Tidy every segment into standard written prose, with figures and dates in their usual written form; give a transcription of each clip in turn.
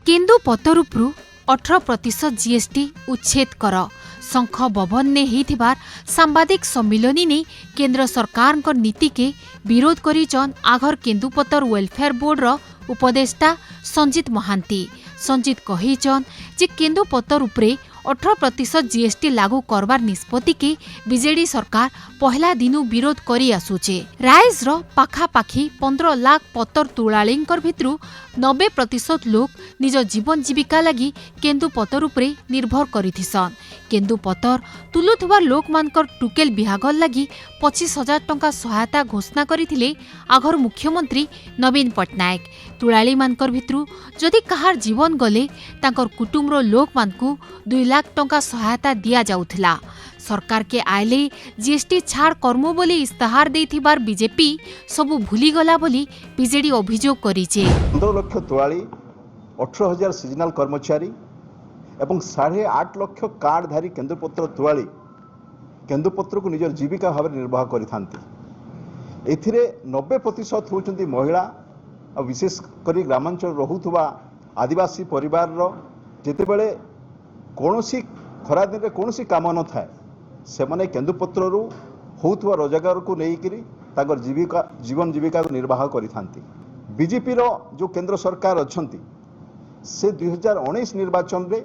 केन्दु पतरुप्रु 18% GST उच्छेद कर शंख भवन ने हिथिबार सांबादिक सम्मिलनी ने केंद्र सरकार नीति के विरोध करिचन आघर केन्दुपतर वेलफेयर बोर्ड रो उपदेष्टा संजीत महांती। संजीत कहिचन जे केन्दुपतर उपरे 18% जीएसटी लागू करवार निष्पत्ति के बीजेडी सरकार पहला दिनु विरोध करी आसुचे। राइज रो पाखापाखी 15 लाख पतर तुलालींकर भितरु 90% लोक निज जीवन जीविका लगी केन्दुपतर उपरे निर्भर करिथिसन। केन्दुपतर तुलुथुवा लोक मानकर टुकेल बिहागल लगी 25,000 टंका सहायता घोषणा करिथिले आघर मुख्यमंत्री नवीन पट्टनायक। तुलाली मानकर भितरु जदि कहार जीवन गले तांकर कुटुंबर लोक मानकु 2 लाख टंका सहायता दिया जाउथिला। सरकार के आयले जीएसटी छाड़ कर्मो बोली इस्ताहार देथिबार बीजेपी सबु भूली गला बोली बीजेडी अभियोग करिचे। 15 लाख तुलाली 18,000 सीजनल कर्मचारी एवं 8.5 लाख कार्डधारी केन्दुपत्र तुलाली केन्दुपत्र को निजर जीविका भाव निर्वाह करिथांती। एथिरे 90% होउचंती महिला और विशेषकर ग्रामांचल रहुथुवा आदिवासी परिवार रो जेतेबेले कोनोसी खरा दिन रे कोनोसी काम न थाए से माने केन्दुपत्र रु होउथुवा रोजगार को नेइकरी तागर जीवन जीविका को निर्वाह करिथांती। बीजेपी रो जो केंद्र सरकार अछंती से 2019 निर्वाचन रे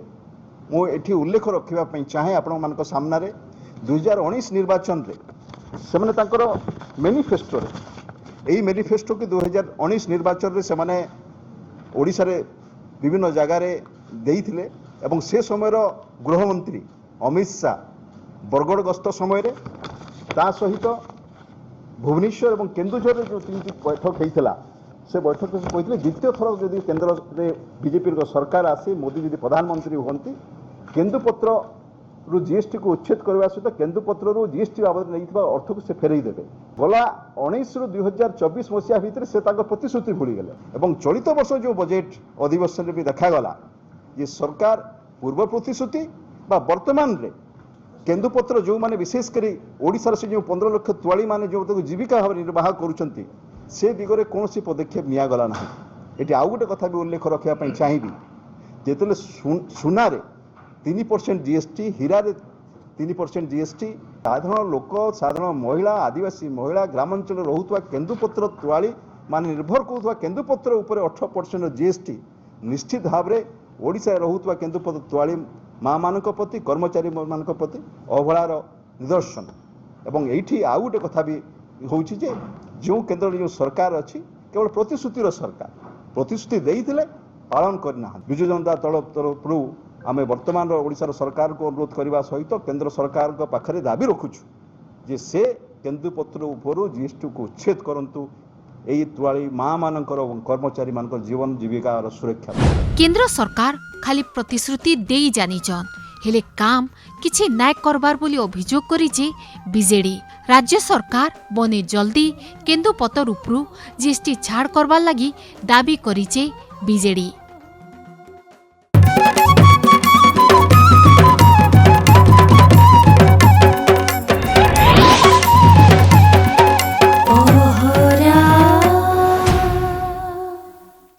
मो एठी उल्लेख रखिबा पई चाहे आपण मानको सामना रे 2019 निर्वाचन रे से माने ताकर मैनिफेस्टो रे एही मैनिफेस्टो के 2019 निर्वाचन रे से माने ओडिसा रे विभिन्न जगह रे देइथिले एवं से समय रो गृहमंत्री अमित शाह बरगड़ गस्त समय रे ता सहित भुवनेश्वर एवं केन्दुझर रे जो तीनटी बैठक हेइथिला से बैठक से कहते द्वितीय थर जदि केन्द्र रे बीजेपी सरकार आसे मोदी जदि प्रधानमंत्री होती केन्दुपत्र रु जीएसटी को उच्छेद करने सहित केन्दुपत्र रु जीएसटी बाबद नहीं अर्थ को से फेरई देवे। गला 19 रु 2024 मसीहा भितर से प्रतिश्रुति भूली गले एवं चलित वर्ष जो बजेट अधिवेशन भी देखागला ये सरकार पूर्व प्रतिश्रुति बा वर्तमान रे केन्दुपत्र जो माने विशेषकर ओडिशार से जो 15 लाख तुलाली माने जो जीविका भाव निर्वाह करुचंती से दिगरे कौन सी पदक्षेप निगला ना। ये आउ गोटे कथा भी उल्लेख रखापी चाहिए जिते सुना 3% जीएसटी हीरा 3% जीएसटी साधारण लोक साधारण महिला आदिवासी महिला ग्रामांचल रोहुवा केन्दुपत्र तुलाली मान निर्भर करुवा केन्दुपत्र उपर 18% जीएसटी निश्चित भाव में ओडिशा रोहुवा केन्दुपत्र तुलाली माँ मान प्रति कर्मचारी मान प्रति अवहेलार निदर्शन। एवं ये आउ गोटे कथा भी होउछि जे जो केन्द्र जो सरकार अच्छी केवल प्रतिश्रुतिर सरकार प्रतिश्रुति देइथिले पालन करना। विजु जनता दल तरफ आम वर्तमान ओडिशार सरकार को अनुरोध करने सहित केन्द्र सरकार पाखरे दाबी रखुछु जे से केन्दुपत्र उपरू जीएसटी को उच्छेद करंतु एई तुलाली माँ मानकर कर्मचारी मानकर जीवन जीविका सुरक्षा। केंद्र सरकार खाली प्रतिश्रुति देई जानिचन हेले काम किछि नाय करबार बोली अभियोग करिचे बीजेडी। राज्य सरकार बने जल्दी केन्दुपतर उपरू जीएसटी छाड़ करबार लगी दाबी करिचे बीजेडी।